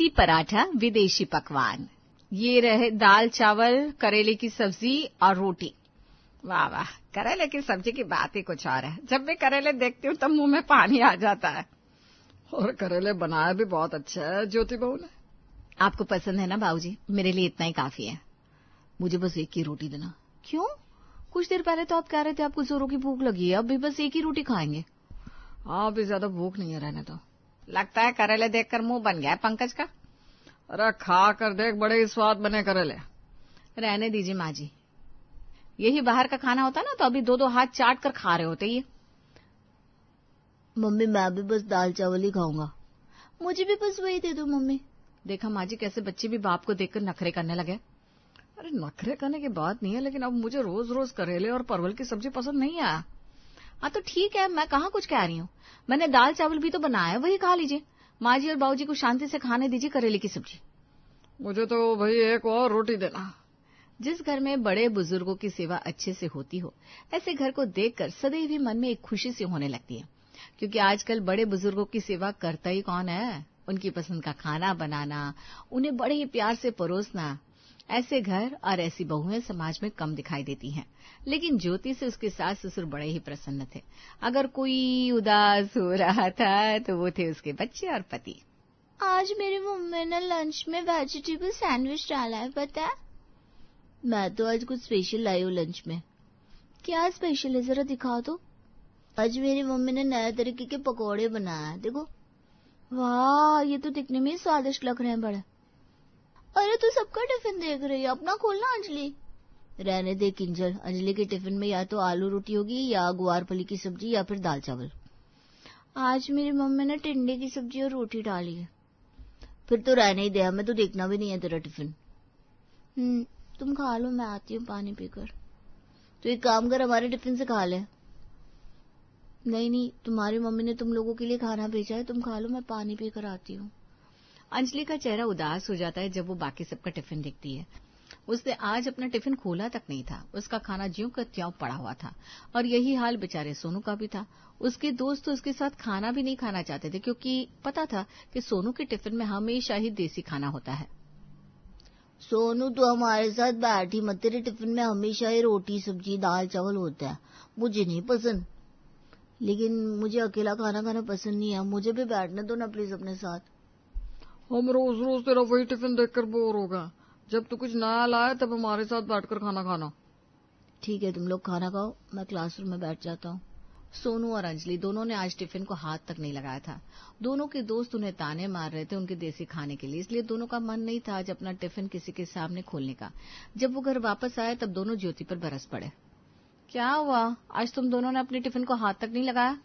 देसी पराठा विदेशी पकवान। ये रहे दाल चावल, करेले की सब्जी और रोटी। वाह वाह, करेले की सब्जी की बात ही कुछ और है। जब मैं करेले देखती हूँ तब मुंह में पानी आ जाता है। और करेले बनाया भी बहुत अच्छा है ज्योति बहू ने। आपको पसंद है ना बाबूजी, मेरे लिए इतना ही काफी है। मुझे बस एक ही रोटी देना। क्यों? कुछ देर पहले तो आप कह रहे थे आपको जोरों की भूख लगी है, अब भी बस एक ही रोटी खाएंगे। हाँ, अभी ज्यादा भूख नहीं है, रहने दो। लगता है करेले देखकर मुंह बन गया है पंकज का। अरे खा कर देख, बड़े ही स्वाद बने करेले। रहने दीजिए माँ जी, यही बाहर का खाना होता ना तो अभी दो दो हाथ चाट कर खा रहे होते ये। मम्मी मैं भी बस दाल चावल ही खाऊंगा। मुझे भी बस वही दे दो मम्मी। देखा माँ जी, कैसे बच्चे भी बाप को देखकर नखरे करने लगे। अरे नखरे करने की बात नहीं है, लेकिन अब मुझे रोज रोज करेले और परवल की सब्जी पसंद नहीं है। हाँ तो ठीक है, मैं कहाँ कुछ कह रही हूँ। मैंने दाल चावल भी तो बनाया, वही खा लीजिए। माँ जी और बाबूजी को शांति से खाने दीजिए करेले की सब्जी। मुझे तो भाई एक और रोटी देना। जिस घर में बड़े बुजुर्गों की सेवा अच्छे से होती हो, ऐसे घर को देखकर सदैव ही मन में एक खुशी सी होने लगती है। क्योंकि आजकल बड़े बुजुर्गों की सेवा करता ही कौन है। उनकी पसंद का खाना बनाना, उन्हें बड़े ही प्यार से परोसना, ऐसे घर और ऐसी बहुएं समाज में कम दिखाई देती हैं। लेकिन ज्योति से उसके सास ससुर बड़े ही प्रसन्न थे। अगर कोई उदास हो रहा था तो वो थे उसके बच्चे और पति। आज मेरी मम्मी ने लंच में वेजिटेबल सैंडविच डाला है, पता है? मैं तो आज कुछ स्पेशल लाई हूँ लंच में। क्या स्पेशल है, जरा दिखाओ तो। आज मेरी मम्मी ने नए तरीके के पकौड़े बनाए हैं, देखो। वाह, ये तो दिखने में ही स्वादिष्ट लग रहे हैं बड़े। अरे तू सबका टिफिन देख रही है, अपना खोलना अंजलि। रहने दे किंजल, अंजलि के टिफिन में या तो आलू रोटी होगी या गुआर फली की सब्जी या फिर दाल चावल। आज मेरी मम्मी ने टिंडे की सब्जी और रोटी डाली है। फिर तो रहने ही दे, हमें तो देखना भी नहीं है तेरा टिफिन। तुम खा लो, मैं आती हूँ पानी पीकर। तो एक काम कर, हमारे टिफिन से खा ले। नहीं, तुम्हारी मम्मी ने तुम लोगों के लिए खाना भेजा है, तुम खा लो, मैं पानी पीकर आती हूँ। अंजलि का चेहरा उदास हो जाता है जब वो बाकी सबका टिफिन देखती है। उसने आज अपना टिफिन खोला तक नहीं था। उसका खाना ज्यों का त्यों पड़ा हुआ था। और यही हाल बेचारे सोनू का भी था। उसके दोस्त तो उसके साथ खाना भी नहीं खाना चाहते थे, क्योंकि पता था कि सोनू के टिफिन में हमेशा ही देसी खाना होता है। सोनू तो हमारे साथ बैठी मत, तेरे टिफिन में हमेशा ही रोटी सब्जी दाल चावल होता है, मुझे नहीं पसंद। लेकिन मुझे अकेला खाना खाना पसंद नहीं है, मुझे भी बैठने दो ना प्लीज अपने साथ। हम रोज रोज तेरा वही टिफिन देखकर बोर हो गए। जब तू कुछ नया लाए तब हमारे साथ बैठकर खाना खाना। ठीक है, तुम लोग खाना खाओ, मैं क्लासरूम में बैठ जाता हूँ। सोनू और अंजलि दोनों ने आज टिफिन को हाथ तक नहीं लगाया था। दोनों के दोस्त उन्हें ताने मार रहे थे उनके देसी खाने के लिए, इसलिए दोनों का मन नहीं था आज अपना टिफिन किसी के सामने खोलने का। जब वो घर वापस आए तब दोनों ज्योति पर बरस पड़े। क्या हुआ, आज तुम दोनों ने अपने टिफिन को हाथ तक नहीं लगाया?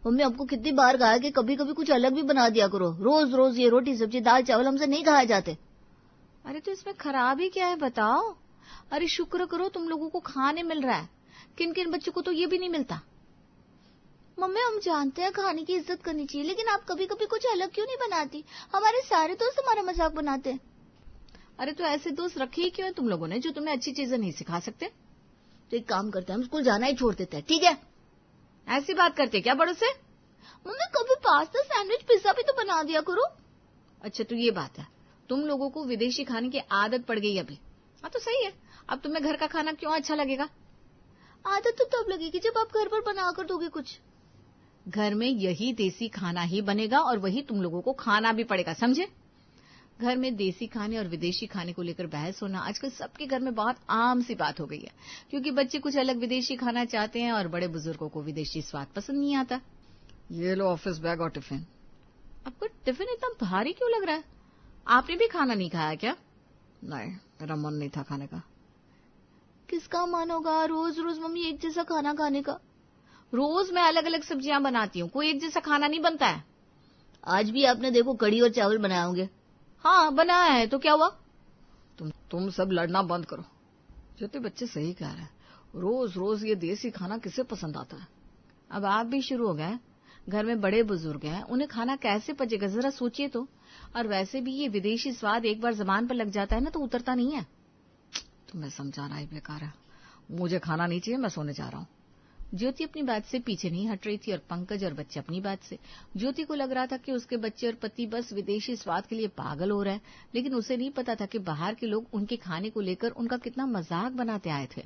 मम्मी, आपको कितनी बार कहा कि कभी कभी कुछ अलग भी बना दिया करो, रोज रोज ये रोटी सब्जी दाल चावल हमसे नहीं खाए जाते। अरे तो इसमें खराब ही क्या है बताओ। अरे शुक्र करो तुम लोगों को खाने मिल रहा है, किन किन बच्चों को तो ये भी नहीं मिलता। मम्मी, हम जानते हैं खाने की इज्जत करनी चाहिए, लेकिन आप कभी कभी कुछ अलग क्यों नहीं बनाती? हमारे सारे दोस्त हमारा मजाक बनाते हैं। अरे तो ऐसे दोस्त रखे ही क्यों है तुम लोगों ने जो तुम्हें अच्छी चीजें नहीं सिखा सकते? तो एक काम करते हैं, हम स्कूल जाना ही छोड़ देते हैं, ठीक है? ऐसी बात करते क्या बड़ों से? मम्मी, कभी पास्ता सैंडविच पिज्जा भी तो बना दिया करो। अच्छा तो ये बात है, तुम लोगों को विदेशी खाने की आदत पड़ गई अभी। हाँ तो सही है, अब तुम्हें घर का खाना क्यों अच्छा लगेगा? आदत तो तब लगेगी जब आप घर पर बना कर दोगे कुछ। घर में यही देसी खाना ही बनेगा और वही तुम लोगों को खाना भी पड़ेगा, समझे? घर में देसी खाने और विदेशी खाने को लेकर बहस होना आजकल सबके घर में बहुत आम सी बात हो गई है, क्योंकि बच्चे कुछ अलग विदेशी खाना चाहते हैं और बड़े बुजुर्गों को विदेशी स्वाद पसंद नहीं आता। ये लो ऑफिस बैग और टिफिन। आपको टिफिन इतना भारी क्यों लग रहा है? आपने भी खाना नहीं खाया क्या? नहीं, मेरा मन नहीं था खाने का। किसका मन होगा रोज रोज मम्मी एक जैसा खाना खाने का? रोज मैं अलग अलग सब्जियां बनाती हूँ, कोई एक जैसा खाना नहीं बनता है। आज भी आपने देखो कड़ी और चावल बनाए होंगे। हाँ बनाया है, तो क्या हुआ? तुम सब लड़ना बंद करो। ज्योति बच्चे सही कह रहे हैं, रोज रोज ये देसी खाना किसे पसंद आता है। अब आप भी शुरू हो गए। घर में बड़े बुजुर्ग हैं, उन्हें खाना कैसे पचेगा, जरा सोचिए तो। और वैसे भी ये विदेशी स्वाद एक बार जबान पर लग जाता है ना तो उतरता नहीं है। तुम्हें समझाना ही बेकार है, मुझे खाना नहीं चाहिए, मैं सोने जा रहा हूँ। ज्योति अपनी बात से पीछे नहीं हट रही थी और पंकज और बच्चे अपनी बात से। ज्योति को लग रहा था कि उसके बच्चे और पति बस विदेशी स्वाद के लिए पागल हो रहे हैं, लेकिन उसे नहीं पता था कि बाहर के लोग उनके खाने को लेकर उनका कितना मजाक बनाते आए थे।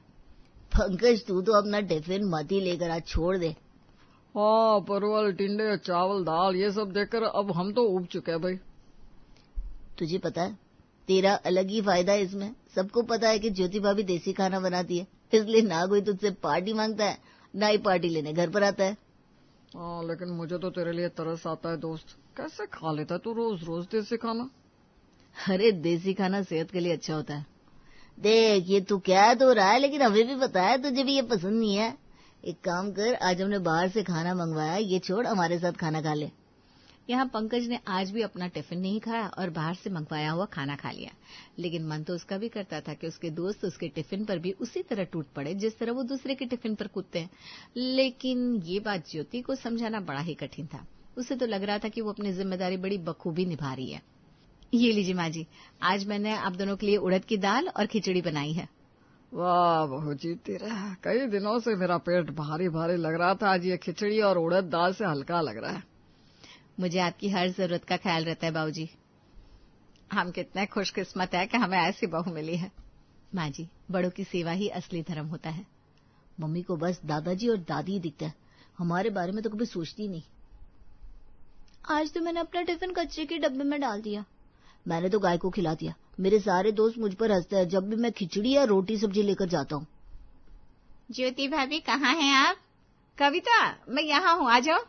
पंकज तू तो अपना टिफिन मत ही लेकर आज, छोड़ दे। हाँ, परवल, टिंडे, चावल, दाल ये सब देखकर अब हम तो उब चुके हैं भाई। तुझे पता है तेरा अलग ही फायदा है इसमें। सबको पता है कि ज्योति भाभी देसी खाना बनाती है, इसलिए ना कोई तुझसे पार्टी मांगता है ना ही पार्टी लेने घर पर आता है। हाँ, लेकिन मुझे तो तेरे लिए तरस आता है दोस्त। कैसे खा लेता है तू रोज रोज देसी खाना? अरे देसी खाना सेहत के लिए अच्छा होता है। देख ये तू क्या तो रहा है, लेकिन हमें भी पता है तुझे भी ये पसंद नहीं है। एक काम कर, आज हमने बाहर से खाना मंगवाया, ये छोड़ हमारे साथ खाना खा ले। यहाँ पंकज ने आज भी अपना टिफिन नहीं खाया और बाहर से मंगवाया हुआ खाना खा लिया, लेकिन मन तो उसका भी करता था कि उसके दोस्त उसके टिफिन पर भी उसी तरह टूट पड़े जिस तरह वो दूसरे के टिफिन पर कूदते हैं। लेकिन ये बात ज्योति को समझाना बड़ा ही कठिन था। उसे तो लग रहा था कि वो अपनी जिम्मेदारी बड़ी बखूबी निभा रही है। ये लीजिए माँ जी, आज मैंने आप दोनों के लिए उड़द की दाल और खिचड़ी बनाई है। वाह बहू जी, तेरा कई दिनों से मेरा पेट भारी भारी लग रहा था, आज ये खिचड़ी और उड़द दाल से हल्का लग रहा है। मुझे आपकी हर जरूरत का ख्याल रहता है बाबूजी। हम कितने खुशकिस्मत है कि हमें ऐसी बहू मिली है। माँ जी, बड़ों की सेवा ही असली धर्म होता है। मम्मी को बस दादाजी और दादी ही दिखता है, हमारे बारे में तो कभी सोचती नहीं। आज तो मैंने अपना टिफिन कचरे के डब्बे में डाल दिया। मैंने तो गाय को खिला दिया। मेरे सारे दोस्त मुझ पर हंसते हैं जब भी मैं खिचड़ी या रोटी सब्जी लेकर जाता हूँ। ज्योति भाभी कहाँ हैं आप? कविता, मैं यहाँ हूँ, आ जाओ।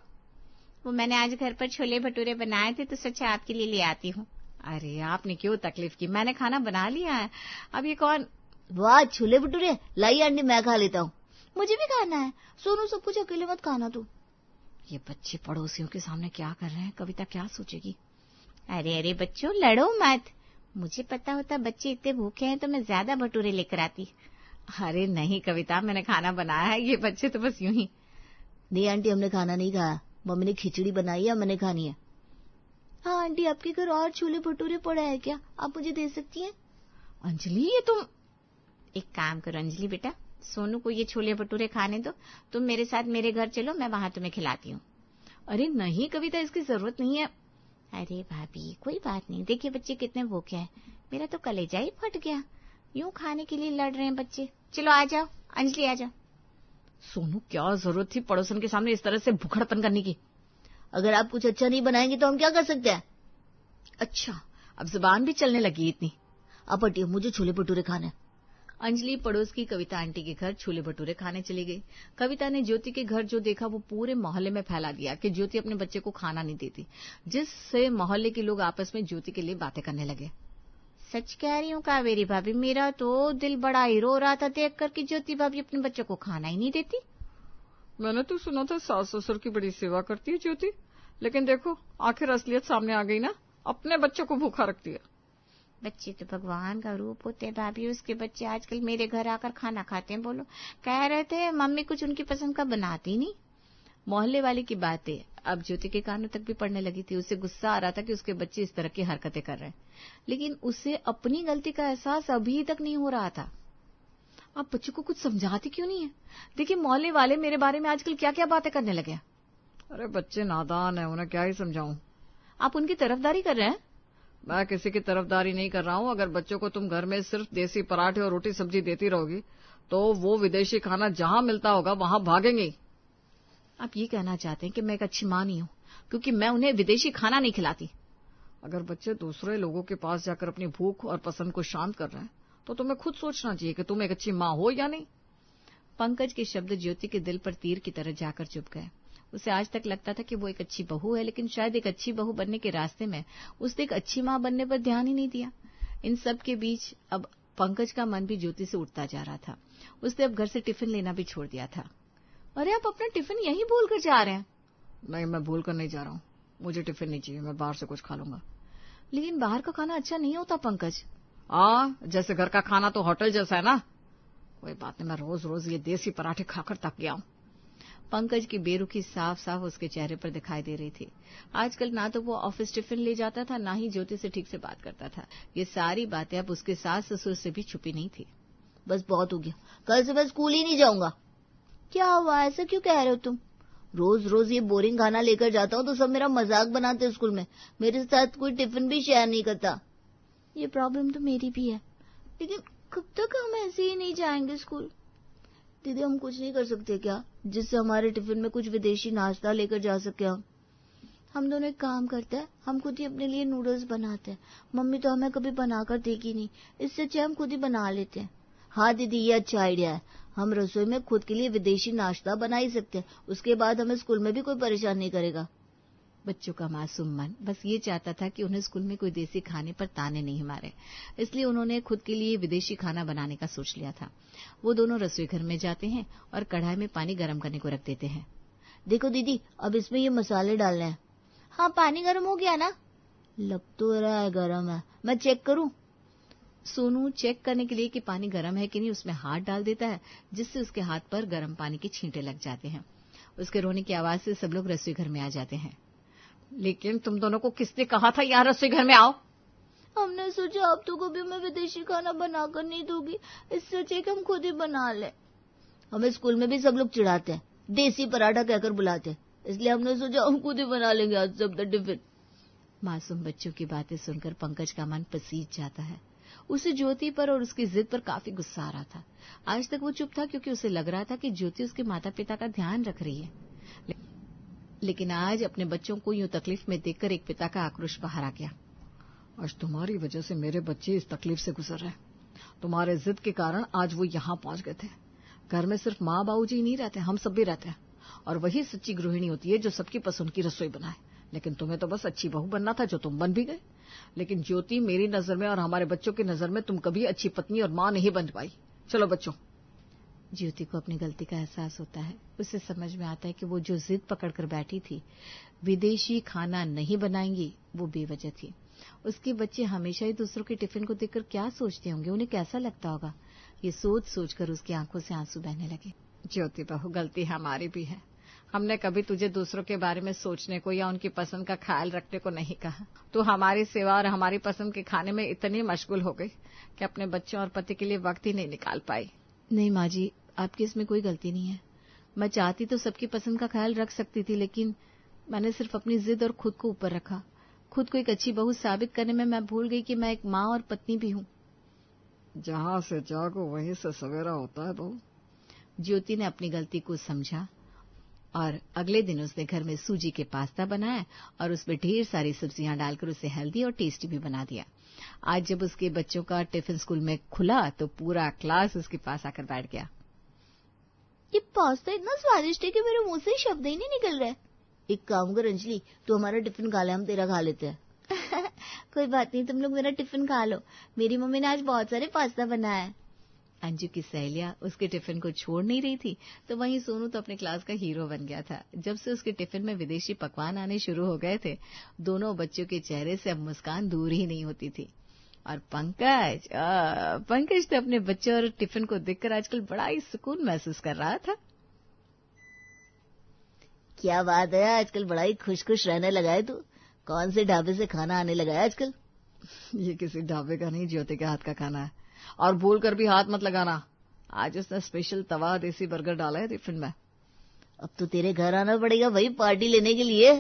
वो मैंने आज घर पर छोले भटूरे बनाए थे तो सोचा आपके लिए ले आती हूँ। अरे आपने क्यों तकलीफ की, मैंने खाना बना लिया है। अब ये कौन? वाह, छोले भटूरे लाई आंटी, मैं खा लेता हूँ। मुझे भी खाना है। सोनू, सब कुछ अकेले मत खाना तू। ये बच्चे पड़ोसियों के सामने क्या कर रहे हैं, कविता क्या सोचेगी? अरे अरे बच्चों, लड़ो मत। मुझे पता होता बच्चे इतने भूखे हैं तो मैं ज्यादा भटूरे लेकर आती। अरे नहीं कविता, मैंने खाना बनाया है, ये बच्चे तो बस यूं ही। नहीं आंटी, हमने खाना नहीं खाया। मम्मी ने खिचड़ी बनाई है, मैंने खानी है। हाँ आंटी, आपके घर और छोले भटूरे पड़े हैं क्या? आप मुझे दे सकती हैं? अंजलि, ये तुम एक काम करो अंजलि बेटा, सोनू को ये छोले भटूरे खाने दो, तुम मेरे साथ मेरे घर चलो, मैं वहां तुम्हें खिलाती हूँ। अरे नहीं कविता, इसकी जरूरत नहीं है। अरे भाभी कोई बात नहीं, देखिए बच्चे कितने भूखे हैं, मेरा तो कलेजा ही फट गया। यूं खाने के लिए लड़ रहे हैं बच्चे। चलो आ जाओ अंजलि, आ जाओ। सोनू, क्या जरूरत थी पड़ोसन के सामने इस तरह से भुखड़पन करने की? अगर आप कुछ अच्छा नहीं बनाएंगे तो हम क्या कर सकते हैं? अच्छा, अब जुबान भी चलने लगी इतनी। आप हटिए, मुझे छोले भटूरे खाने हैं। अंजलि पड़ोस की कविता आंटी के घर छोले भटूरे खाने चली गई। कविता ने ज्योति के घर जो देखा वो पूरे मोहल्ले में फैला दिया कि ज्योति अपने बच्चे को खाना नहीं देती, जिससे मोहल्ले के लोग आपस में ज्योति के लिए बातें करने लगे। सच कह रही हूँ कावेरी भाभी, मेरा तो दिल बड़ा ही रो रहा था देख कर कि ज्योति भाभी अपने बच्चों को खाना ही नहीं देती। मैंने तो सुना था सास ससुर की बड़ी सेवा करती है ज्योति, लेकिन देखो आखिर असलियत सामने आ गई ना, अपने बच्चों को भूखा रखती है। बच्चे तो भगवान का रूप होते हैं भाभी, उसके बच्चे आजकल मेरे घर आकर खाना खाते हैं। बोलो, कह रहे थे मम्मी कुछ उनकी पसंद का बनाती नहीं। मोहल्ले वाले की बातें अब ज्योति के कानों तक भी पड़ने लगी थी। उसे गुस्सा आ रहा था कि उसके बच्चे इस तरह की हरकतें कर रहे हैं, लेकिन उसे अपनी गलती का एहसास अभी तक नहीं हो रहा था। आप बच्चों को कुछ समझाती क्यों नहीं है? देखिए मोहल्ले वाले मेरे बारे में आजकल क्या क्या बातें करने लगे। अरे बच्चे नादान है, उन्हें क्या ही समझाऊं। आप उनकी तरफदारी कर रहे हैं? मैं किसी की तरफदारी नहीं कर रहा हूँ। अगर बच्चों को तुम घर में सिर्फ देसी पराठे और रोटी सब्जी देती रहोगी तो वो विदेशी खाना जहां मिलता होगा वहां भागेंगे। आप ये कहना चाहते हैं कि मैं एक अच्छी मां नहीं हूं क्योंकि मैं उन्हें विदेशी खाना नहीं खिलाती? अगर बच्चे दूसरे लोगों के पास जाकर अपनी भूख और पसंद को शांत कर रहे हैं तो तुम्हें खुद सोचना चाहिए कि तुम एक अच्छी माँ हो या नहीं। पंकज के शब्द ज्योति के दिल पर तीर की तरह जाकर चुभ गए। उसे आज तक लगता था कि वो एक अच्छी बहू है, लेकिन शायद एक अच्छी बहू बनने के रास्ते में उसने एक अच्छी माँ बनने पर ध्यान ही नहीं दिया। इन सब के बीच अब पंकज का मन भी ज्योति से उठता जा रहा था। उसने अब घर से टिफिन लेना भी छोड़ दिया था। अरे आप अपना टिफिन यहीं भूल कर जा रहे हैं? नहीं, मैं भूल कर नहीं जा रहा हूँ। मुझे टिफिन नहीं चाहिए, मैं बाहर से कुछ खा लूंगा। लेकिन बाहर का खाना अच्छा नहीं होता पंकज। जैसे घर का खाना तो होटल जैसा है ना। कोई बात नहीं, मैं रोज रोज ये देसी पराठे खाकर थक गया हूँ। पंकज की बेरुखी साफ साफ उसके चेहरे पर दिखाई दे रही थी। आजकल ना तो वो ऑफिस टिफिन ले जाता था, ना ही ज्योति से ठीक से बात करता था। ये सारी बातें अब उसके सास ससुर से भी छुपी नहीं थी। बस बहुत हो गया, कल से मैं स्कूल ही नहीं जाऊंगा। क्या हुआ, ऐसा क्यों कह रहे हो तुम? रोज रोज ये बोरिंग खाना लेकर जाता हूँ तो सब मेरा मजाक बनाते हैं स्कूल में, मेरे साथ कोई टिफिन भी शेयर नहीं करता। ये प्रॉब्लम तो मेरी भी है, लेकिन कब तक हम ऐसे ही नहीं जाएंगे स्कूल? दीदी हम कुछ नहीं कर सकते क्या जिससे हमारे टिफिन में कुछ विदेशी नाश्ता लेकर जा सके? हम दोनों एक काम करते हैं, हम खुद ही अपने लिए नूडल्स बनाते हैं। मम्मी तो हमें कभी बनाकर देगी नहीं, इससे अच्छा हम खुद ही बना लेते हैं। हाँ दीदी ये अच्छा आइडिया है, हम रसोई में खुद के लिए विदेशी नाश्ता बना ही सकते हैं, उसके बाद हमें स्कूल में भी कोई परेशान नहीं करेगा। बच्चों का मासूम मन बस ये चाहता था कि उन्हें स्कूल में कोई देसी खाने पर ताने नहीं मारे, इसलिए उन्होंने खुद के लिए विदेशी खाना बनाने का सोच लिया था। वो दोनों रसोई घर में जाते हैं और कढ़ाई में पानी गर्म करने को रख देते हैं। देखो दीदी अब इसमें ये मसाले डालने हैं। हाँ पानी गर्म हो गया ना? लग तो रहा है गर्म है, मैं चेक करूं? सोनू चेक करने के लिए कि पानी गर्म है कि नहीं उसमें हाथ डाल देता है, जिससे उसके हाथ पर गर्म पानी के छींटे लग जाते हैं। उसके रोने की आवाज से सब लोग रसोई घर में आ जाते हैं। लेकिन तुम दोनों को किसने कहा था यहाँ रसोई घर में आओ? हमने सोचा आप तो कभी हमें विदेशी खाना बनाकर नहीं दोगी, इससे अच्छा कि हम खुद ही बना ले। हमें स्कूल में भी सब लोग चिढ़ाते हैं, देसी पराठा कहकर बुलाते हैं, इसलिए हमने सोचा हम खुद ही बना लेंगे आज सबका टिफिन। मासूम बच्चों की बातें सुनकर पंकज का मन पसीज जाता है। उसे ज्योति पर और उसकी जिद पर काफी गुस्सा आ रहा था। आज तक वो चुप था क्योंकि उसे लग रहा था कि ज्योति उसके माता पिता का ध्यान रख रही है, लेकिन आज अपने बच्चों को यूं तकलीफ में देखकर एक पिता का आक्रोश बाहर आ गया। आज तुम्हारी वजह से मेरे बच्चे इस तकलीफ से गुजर रहे हैं। तुम्हारे जिद के कारण आज वो यहाँ पहुंच गए थे। घर में सिर्फ माँ बाबूजी ही नहीं रहते, हम सब भी रहते हैं, और वही सच्ची गृहिणी होती है जो सबकी पसंद की रसोई बनाए। लेकिन तुम्हें तो बस अच्छी बहू बनना था, जो तुम बन भी गए। लेकिन ज्योति मेरी नजर में और हमारे बच्चों की नजर में तुम कभी अच्छी पत्नी और माँ नहीं बन पाई। चलो बच्चों। ज्योति को अपनी गलती का एहसास होता है। उसे समझ में आता है कि वो जो जिद पकड़कर बैठी थी, विदेशी खाना नहीं बनाएंगी, वो बेवजह थी। उसके बच्चे हमेशा ही दूसरों के टिफिन को देखकर क्या सोचते होंगे, उन्हें कैसा लगता होगा, ये सोच सोचकर उसकी आंखों से आंसू बहने लगे। ज्योति बहू गलती हमारी भी है, हमने कभी तुझे दूसरों के बारे में सोचने को या उनकी पसंद का ख्याल रखने को नहीं कहा। तू हमारी सेवा और हमारी पसंद के खाने में इतनी मशगूल हो गई कि अपने बच्चों और पति के लिए वक्त ही नहीं निकाल पाई। नहीं माँ जी, आपकी इसमें कोई गलती नहीं है। मैं चाहती तो सबकी पसंद का ख्याल रख सकती थी, लेकिन मैंने सिर्फ अपनी जिद और खुद को ऊपर रखा। खुद को एक अच्छी बहू साबित करने में मैं भूल गई कि मैं एक माँ और पत्नी भी हूँ। जहाँ से जागो वहीं से सवेरा होता है बहू। ज्योति ने अपनी गलती को समझा और अगले दिन उसने घर में सूजी के पास्ता बनाया और उसमें ढेर सारी सब्जियां डालकर उसे हेल्दी और टेस्टी भी बना दिया। आज जब उसके बच्चों का टिफिन स्कूल में खुला तो पूरा क्लास उसके पास आकर बैठ गया। ये पास्ता इतना स्वादिष्ट है कि मेरे मुंह से शब्द ही नहीं निकल रहे। एक काम कर अंजलि, तू हमारा टिफिन खा ले, हम तेरा खा लेते हैं। कोई बात नहीं, तुम लोग मेरा टिफिन खा लो, मेरी मम्मी ने आज बहुत सारे पास्ता बनाया है। अंजू की सहेलियां उसके टिफिन को छोड़ नहीं रही थी, तो वहीं सोनू तो अपने क्लास का हीरो बन गया था। जब से उसके टिफिन में विदेशी पकवान आने शुरू हो गए थे, दोनों बच्चों के चेहरे से अब मुस्कान दूर ही नहीं होती थी। और पंकज तो अपने बच्चों और टिफिन को देखकर आजकल बड़ा ही सुकून महसूस कर रहा था। क्या बात है, आजकल बड़ा ही खुश खुश रहने लगा है तू। कौन से ढाबे से खाना आने लगा है आजकल? ये किसी ढाबे का नहीं, ज्योति के हाथ का खाना है। और भूल कर भी हाथ मत लगाना, आज उसने स्पेशल तवा देसी बर्गर डाला है टिफिन में। अब तो तेरे घर आना पड़ेगा भाई पार्टी लेने के लिए।